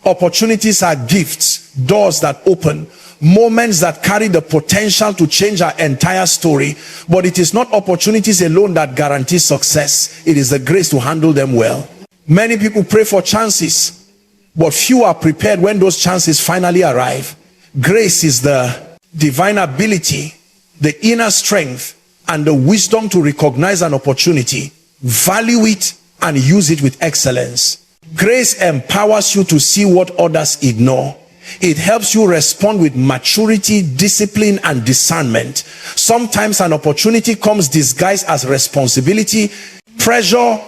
Opportunities are gifts, doors that open, moments that carry the potential to change our entire story. But it is not opportunities alone that guarantee success. It is the grace to handle them well. Many people pray for chances, but few are prepared when those chances finally arrive. Grace is the divine ability, the inner strength, and the wisdom to recognize an opportunity, value it, and use it with excellence. Grace empowers you to see what others ignore. It helps you respond with maturity, discipline, and discernment. Sometimes an opportunity comes disguised as responsibility, pressure,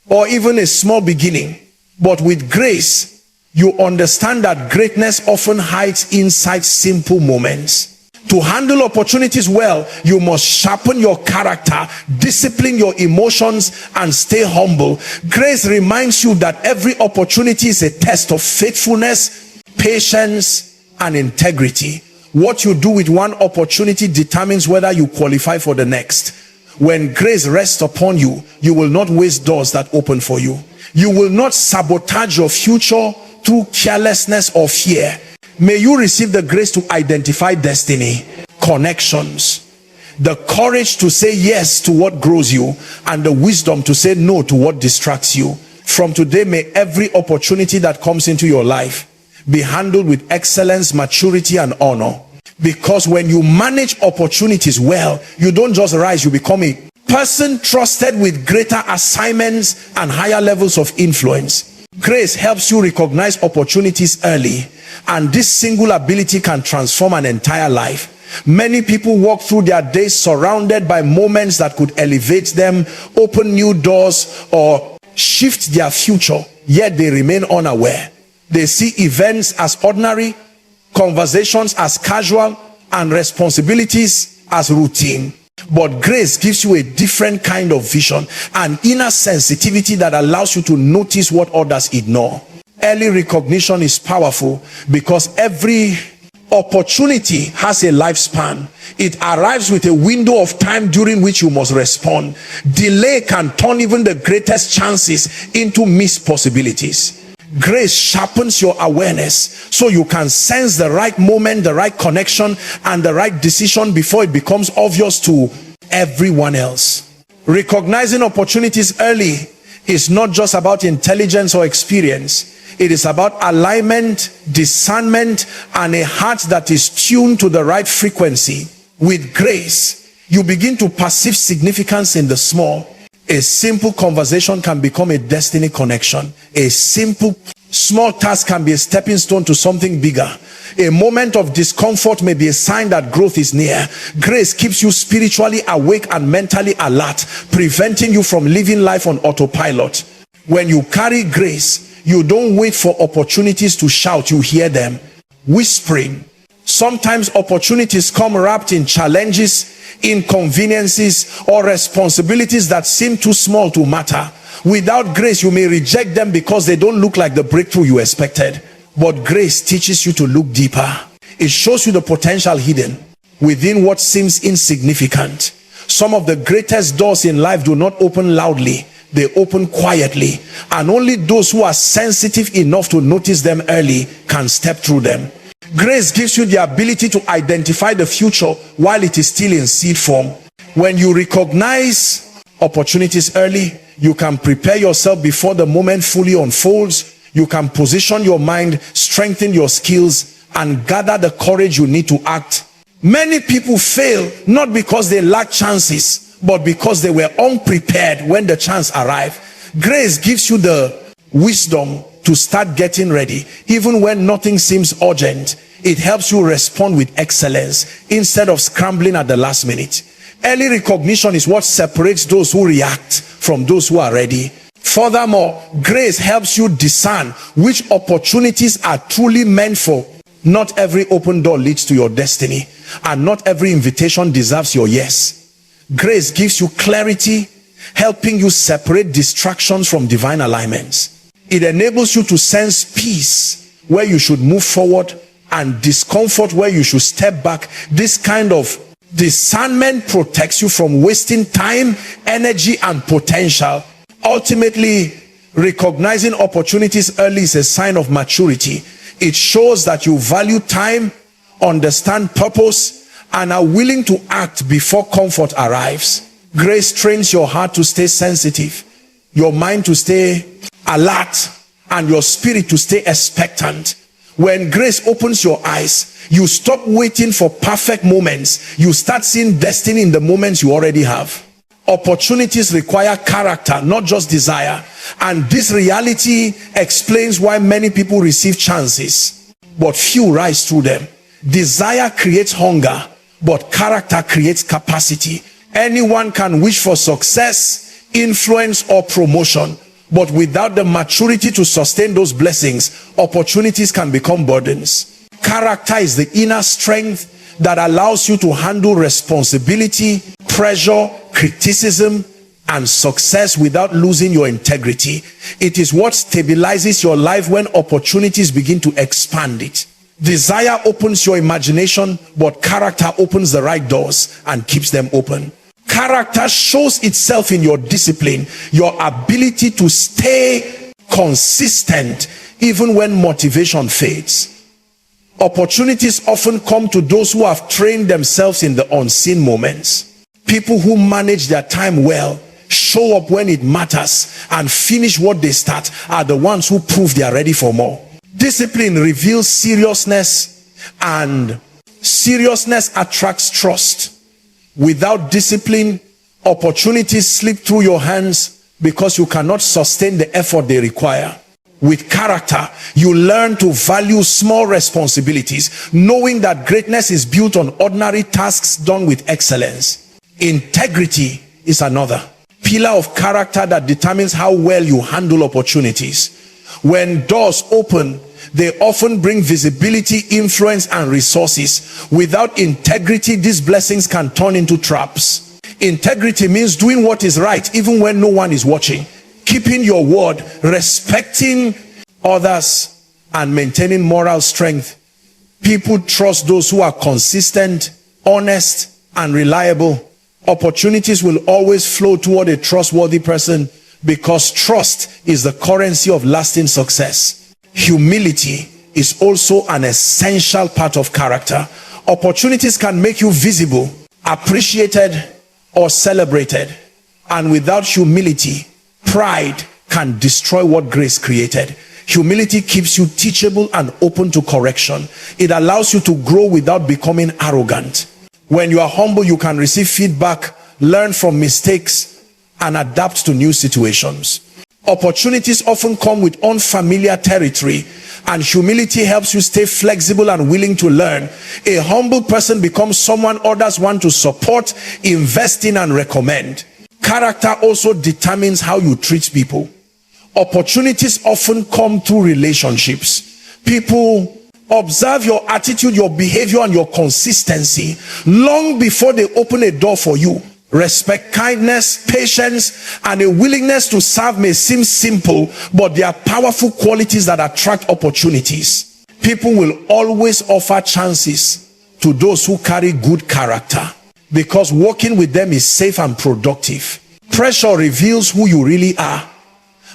or even a small beginning. But with grace, you understand that greatness often hides inside simple moments. To handle opportunities well, you must sharpen your character, discipline your emotions, and stay humble. Grace reminds you that every opportunity is a test of faithfulness, patience, and integrity. What you do with one opportunity determines whether you qualify for the next. When grace rests upon you, you will not waste doors that open for you. You will not sabotage your future through carelessness or fear. May you receive the grace to identify destiny, connections, the courage to say yes to what grows you, and the wisdom to say no to what distracts you. From today, may every opportunity that comes into your life be handled with excellence, maturity, and honor. Because when you manage opportunities well, you don't just rise, you become a person trusted with greater assignments and higher levels of influence. Grace helps you recognize opportunities early, and this single ability can transform an entire life. Many people walk through their days surrounded by moments that could elevate them, open new doors, or shift their future, yet they remain unaware. They see events as ordinary, conversations as casual, and responsibilities as routine. But grace gives you a different kind of vision, an inner sensitivity that allows you to notice what others ignore. Early recognition is powerful because every opportunity has a lifespan. It arrives with a window of time during which you must respond. Delay can turn even the greatest chances into missed possibilities. Grace sharpens your awareness so you can sense the right moment, the right connection, and the right decision before it becomes obvious to everyone else. Recognizing opportunities early is not just about intelligence or experience. It is about alignment, discernment, and a heart that is tuned to the right frequency. With grace, you begin to perceive significance in the small. A simple conversation can become a destiny connection. A simple, small task can be a stepping stone to something bigger. A moment of discomfort may be a sign that growth is near. Grace keeps you spiritually awake and mentally alert, preventing you from living life on autopilot. When you carry grace, you don't wait for opportunities to shout, you hear them whispering. Sometimes opportunities come wrapped in challenges, inconveniences, or responsibilities that seem too small to matter. Without grace, you may reject them because they don't look like the breakthrough you expected. But grace teaches you to look deeper. It shows you the potential hidden within what seems insignificant. Some of the greatest doors in life do not open loudly. They open quietly, and only those who are sensitive enough to notice them early can step through them. Grace gives you the ability to identify the future while it is still in seed form. When you recognize opportunities early, you can prepare yourself before the moment fully unfolds. You can position your mind, strengthen your skills, and gather the courage you need to act. Many people fail not because they lack chances, but because they were unprepared when the chance arrived. Grace gives you the wisdom to start getting ready, even when nothing seems urgent. It helps you respond with excellence instead of scrambling at the last minute. Early recognition is what separates those who react from those who are ready. Furthermore, grace helps you discern which opportunities are truly meant for. Not every open door leads to your destiny, and not every invitation deserves your yes. Grace gives you clarity, helping you separate distractions from divine alignments. It enables you to sense peace where you should move forward and discomfort where you should step back. This kind of discernment protects you from wasting time, energy, and potential. Ultimately, Recognizing opportunities early is a sign of maturity. It shows that you value time, understand purpose, and are willing to act before comfort arrives. Grace trains your heart to stay sensitive, your mind to stay alert, and your spirit to stay expectant. When grace opens your eyes, you stop waiting for perfect moments. You start seeing destiny in the moments you already have. Opportunities require character, not just desire. And this reality explains why many people receive chances, but few rise through them. Desire creates hunger, but character creates capacity. Anyone can wish for success, influence, or promotion, but without the maturity to sustain those blessings, opportunities can become burdens. Character is the inner strength that allows you to handle responsibility, pressure, criticism, and success without losing your integrity. It is what stabilizes your life when opportunities begin to expand it. Desire opens your imagination, but character opens the right doors and keeps them open. Character shows itself in your discipline, your ability to stay consistent even when motivation fades. Opportunities often come to those who have trained themselves in the unseen moments. People who manage their time well, show up when it matters, and finish what they start are the ones who prove they are ready for more. Discipline reveals seriousness, and seriousness attracts trust. Without discipline, opportunities slip through your hands because you cannot sustain the effort they require. With character, you learn to value small responsibilities, knowing that greatness is built on ordinary tasks done with excellence. Integrity is another pillar of character that determines how well you handle opportunities. When doors open, they often bring visibility, influence, and resources. Without integrity, these blessings can turn into traps. Integrity means doing what is right even when no one is watching, keeping your word, respecting others, and maintaining moral strength. People trust those who are consistent, honest, and reliable. Opportunities will always flow toward a trustworthy person because trust is the currency of lasting success. Humility is also an essential part of character. Opportunities can make you visible, appreciated, or celebrated. And without humility, pride can destroy what grace created. Humility keeps you teachable and open to correction. It allows you to grow without becoming arrogant. When you are humble, you can receive feedback, learn from mistakes, and adapt to new situations. Opportunities often come with unfamiliar territory, and humility helps you stay flexible and willing to learn. A humble person becomes someone others want to support, invest in, and recommend. Character also determines how you treat people. Opportunities often come through relationships. People observe your attitude, your behavior, and your consistency long before they open a door for you. Respect, kindness, patience, and a willingness to serve may seem simple, but they are powerful qualities that attract opportunities. People will always offer chances to those who carry good character because working with them is safe and productive. Pressure reveals who you really are,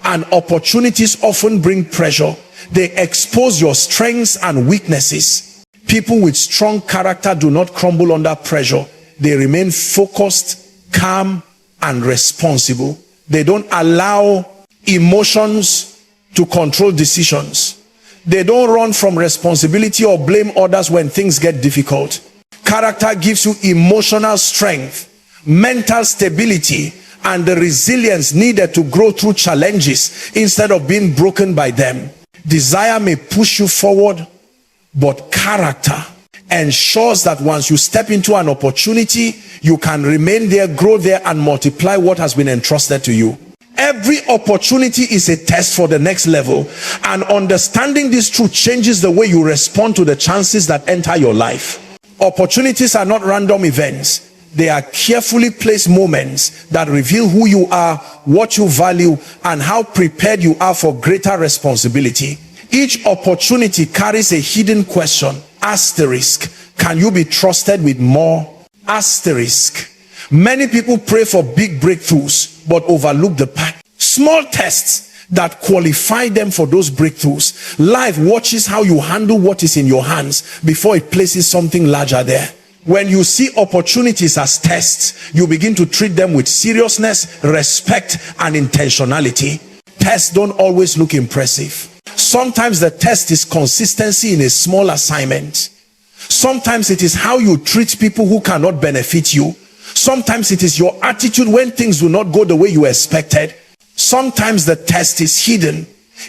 and opportunities often bring pressure. They expose your strengths and weaknesses. People with strong character do not crumble under pressure. They remain focused, calm, and responsible. They don't allow emotions to control decisions. They don't run from responsibility or blame others when things get difficult. Character gives you emotional strength, mental stability, and the resilience needed to grow through challenges instead of being broken by them. Desire may push you forward, but character ensures that once you step into an opportunity, you can remain there, grow there, and multiply what has been entrusted to you. Every opportunity is a test for the next level, and understanding this truth changes the way you respond to the chances that enter your life. Opportunities are not random events. They are carefully placed moments that reveal who you are, what you value, and how prepared you are for greater responsibility. Each opportunity carries a hidden question. Asterisk. Can you be trusted with more? Asterisk. Many people pray for big breakthroughs but overlook the path. Small tests that qualify them for those breakthroughs. Life watches how you handle what is in your hands before it places something larger there. When you see opportunities as tests, you begin to treat them with seriousness, respect, and intentionality. Tests don't always look impressive. Sometimes the test is consistency in a small assignment. Sometimes it is how you treat people who cannot benefit you. Sometimes it is your attitude when things do not go the way you expected. Sometimes the test is hidden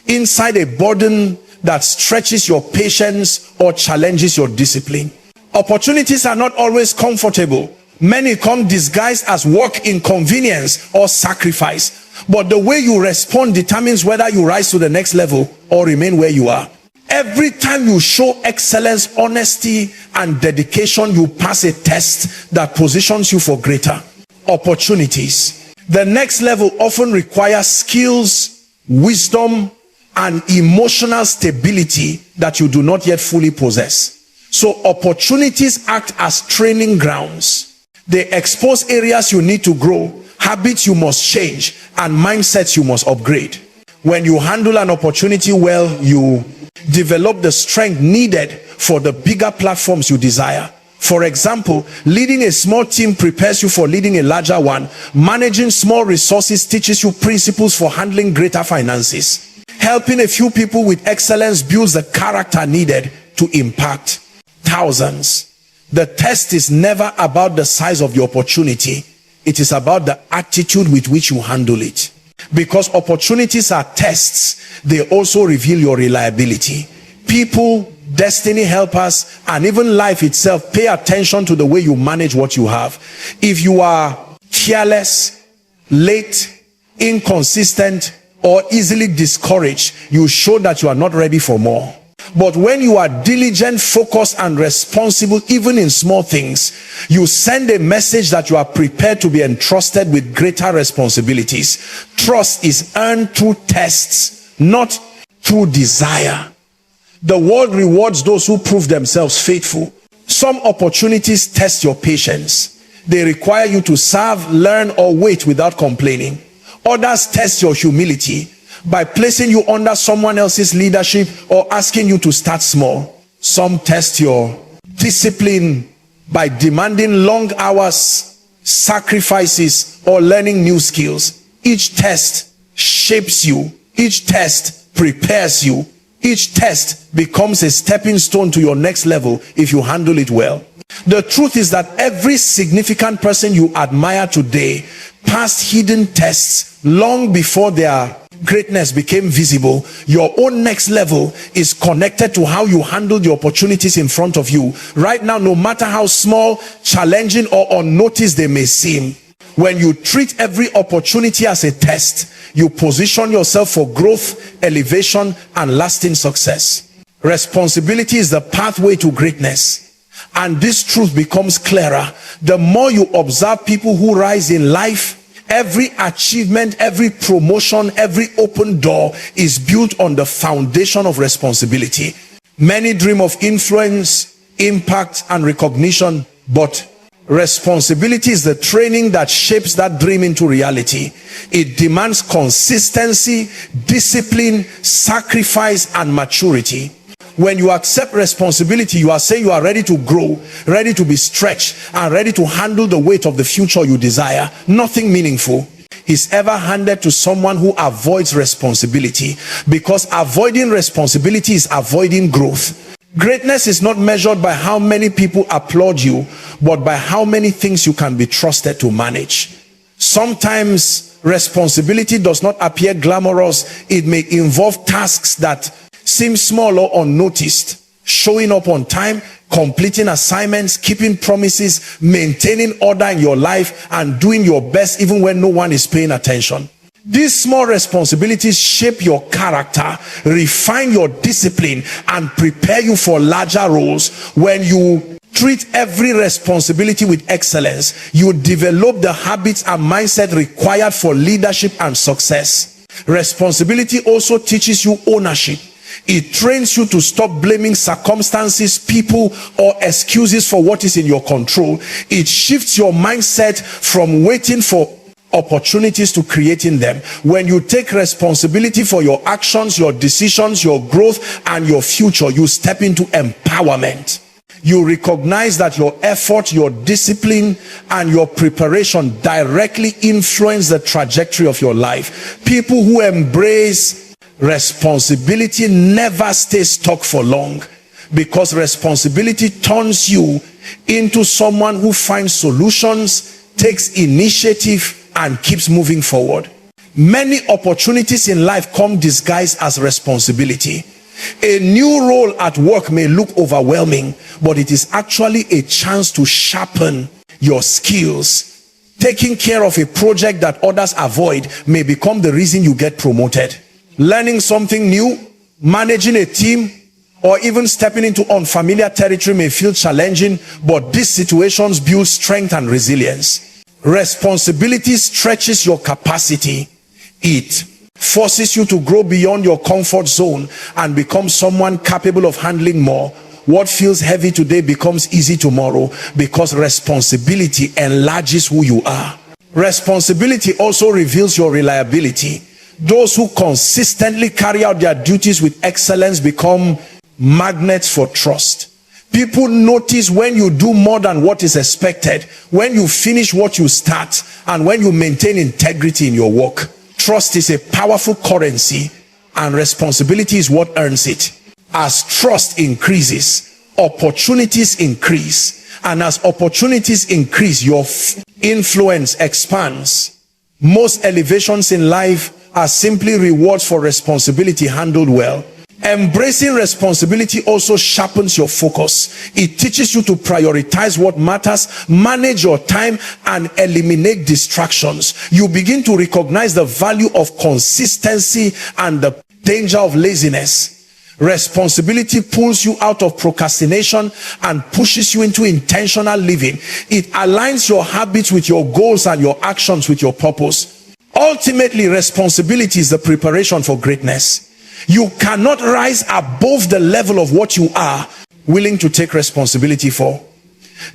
inside a burden that stretches your patience or challenges your discipline. Opportunities are not always comfortable. Many come disguised as work, inconvenience, or sacrifice. But the way you respond determines whether you rise to the next level or remain where you are. Every time you show excellence, honesty, and dedication, you pass a test that positions you for greater opportunities. The next level often requires skills, wisdom, and emotional stability that you do not yet fully possess. So opportunities act as training grounds. They expose areas you need to grow, habits you must change, and mindsets you must upgrade. When you handle an opportunity well, you develop the strength needed for the bigger platforms you desire. For example, leading a small team prepares you for leading a larger one. Managing small resources teaches you principles for handling greater finances. Helping a few people with excellence builds the character needed to impact thousands. The test is never about the size of the opportunity. It is about the attitude with which you handle it. Because opportunities are tests, they also reveal your reliability. People, destiny helpers, and even life itself pay attention to the way you manage what you have. If you are careless, late, inconsistent, or easily discouraged, you show that you are not ready for more. But when you are diligent, focused, and responsible, even in small things, you send a message that you are prepared to be entrusted with greater responsibilities. Trust is earned through tests, not through desire. The world rewards those who prove themselves faithful. Some opportunities test your patience. They require you to serve, learn, or wait without complaining. Others test your humility by placing you under someone else's leadership or asking you to start small. Some test your discipline by demanding long hours, sacrifices, or learning new skills. Each test shapes you. Each test prepares you. Each test becomes a stepping stone to your next level if you handle it well. The truth is that every significant person you admire today passed hidden tests long before their greatness became visible. Your own next level is connected to how you handle the opportunities in front of you right now, no matter how small, challenging, or unnoticed they may seem. When you treat every opportunity as a test, you position yourself for growth, elevation, and lasting success. Responsibility is the pathway to greatness. And this truth becomes clearer the more you observe people who rise in life. Every achievement, every promotion, every open door is built on the foundation of responsibility. Many dream of influence, impact, and recognition, but responsibility is the training that shapes that dream into reality. It demands consistency, discipline, sacrifice, and maturity. When you accept responsibility, you are saying you are ready to grow, ready to be stretched, and ready to handle the weight of the future you desire. Nothing meaningful is ever handed to someone who avoids responsibility, because avoiding responsibility is avoiding growth. Greatness is not measured by how many people applaud you, but by how many things you can be trusted to manage. Sometimes responsibility does not appear glamorous. It may involve tasks that seem small or unnoticed. Showing up on time, completing assignments, keeping promises, maintaining order in your life, and doing your best even when no one is paying attention. These small responsibilities shape your character, refine your discipline, and prepare you for larger roles. When you treat every responsibility with excellence, you develop the habits and mindset required for leadership and success. Responsibility also teaches you ownership. It trains you to stop blaming circumstances, people, or excuses for what is in your control. It shifts your mindset from waiting for opportunities to creating them. When you take responsibility for your actions, your decisions, your growth, and your future, you step into empowerment. You recognize that your effort, your discipline, and your preparation directly influence the trajectory of your life. People who embrace responsibility never stay stuck for long, because responsibility turns you into someone who finds solutions, takes initiative, and keeps moving forward. Many opportunities in life come disguised as responsibility. A new role at work may look overwhelming, but it is actually a chance to sharpen your skills. Taking care of a project that others avoid may become the reason you get promoted. Learning something new, managing a team, or even stepping into unfamiliar territory may feel challenging, but these situations build strength and resilience. Responsibility stretches your capacity. It forces you to grow beyond your comfort zone and become someone capable of handling more. What feels heavy today becomes easy tomorrow, because responsibility enlarges who you are. Responsibility also reveals your reliability. Those who consistently carry out their duties with excellence become magnets for trust. People notice when you do more than what is expected, when you finish what you start, and when you maintain integrity in your work. Trust is a powerful currency, and responsibility is what earns it. As trust increases, opportunities increase, and as opportunities increase, your influence expands. Most elevations in life are simply rewards for responsibility handled well. Embracing responsibility also sharpens your focus. It teaches you to prioritize what matters, manage your time, and eliminate distractions. You begin to recognize the value of consistency and the danger of laziness. Responsibility pulls you out of procrastination and pushes you into intentional living. It aligns your habits with your goals and your actions with your purpose. Ultimately, responsibility is the preparation for greatness. You cannot rise above the level of what you are willing to take responsibility for.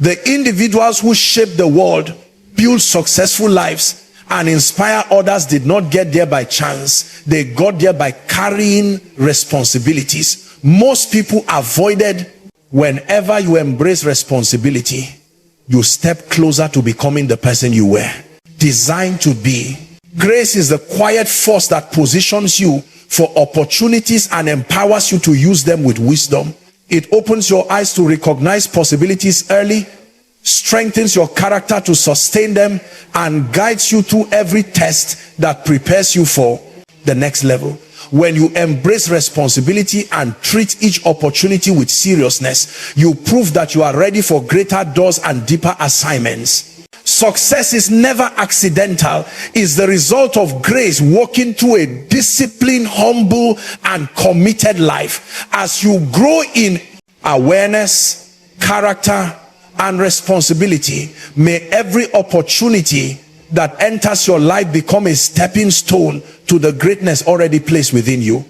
The individuals who shape the world, build successful lives, and inspire others did not get there by chance. They got there by carrying responsibilities. Most people avoided. Whenever you embrace responsibility, you step closer to becoming the person you were designed to be. Grace is the quiet force that positions you for opportunities and empowers you to use them with wisdom. It opens your eyes to recognize possibilities early, strengthens your character to sustain them, and guides you through every test that prepares you for the next level. When you embrace responsibility and treat each opportunity with seriousness, you prove that you are ready for greater doors and deeper assignments. Success is never accidental. It's the result of grace working through a disciplined, humble, and committed life. As you grow in awareness, character, and responsibility, may every opportunity that enters your life become a stepping stone to the greatness already placed within you.